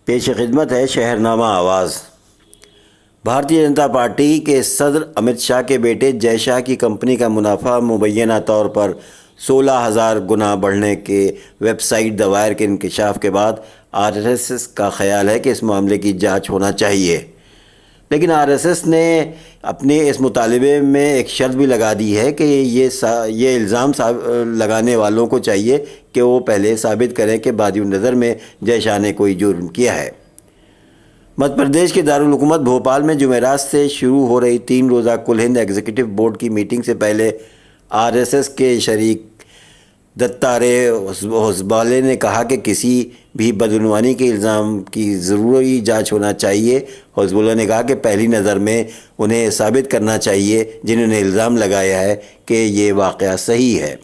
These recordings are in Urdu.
پیش خدمت ہے شہرنامہ آواز۔ بھارتیہ جنتا پارٹی کے صدر امت شاہ کے بیٹے جے شاہ کی کمپنی کا منافع مبینہ طور پر 16,000 گنا بڑھنے کے ویب سائٹ دی وائر کے انکشاف کے بعد RSS کا خیال ہے کہ اس معاملے کی جانچ ہونا چاہیے، لیکن RSS نے اپنے اس مطالبے میں ایک شرط بھی لگا دی ہے کہ یہ الزام لگانے والوں کو چاہیے کہ وہ پہلے ثابت کریں کہ بادی نظر میں جے شاہ نے کوئی جرم کیا ہے۔ مدھیہ پردیش کے دارالحکومت بھوپال میں جمعرات سے شروع ہو رہی 3 روزہ کل ہند ایگزیکٹو بورڈ کی میٹنگ سے پہلے RSS کے شریک دتارے ہوسبالے نے کہا کہ کسی بھی بدعنوانی کے الزام کی ضروری جانچ ہونا چاہیے۔ ہوسبالے نے کہا کہ پہلی نظر میں انہیں ثابت کرنا چاہیے جنہوں نے الزام لگایا ہے کہ یہ واقعہ صحیح ہے۔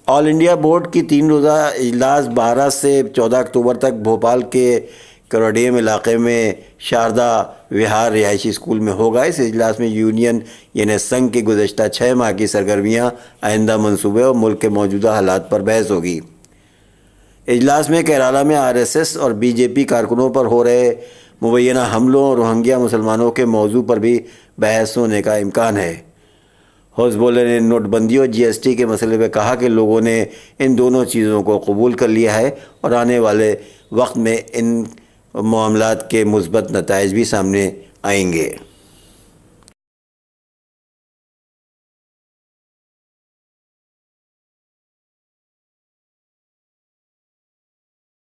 آل انڈیا بورڈ کی 3 روزہ اجلاس 12 سے 14 اکتوبر تک بھوپال کے کروڈیم علاقے میں شاردا وہار رہائشی اسکول میں ہوگا۔ اس اجلاس میں یونین یعنی سنگھ کی گزشتہ 6 ماہ کی سرگرمیاں، آئندہ منصوبے اور ملک کے موجودہ حالات پر بحث ہوگی۔ اجلاس میں کیرالہ میں RSS اور BJP کارکنوں پر ہو رہے مبینہ حملوں اور روہنگیا مسلمانوں کے موضوع پر بھی بحث ہونے کا امکان ہے۔ ہوسبالے نے نوٹ بندی اور GST کے مسئلے پہ کہا کہ لوگوں نے ان دونوں چیزوں کو قبول کر لیا ہے اور آنے والے وقت میں ان معاملات کے مثبت نتائج بھی سامنے آئیں گے۔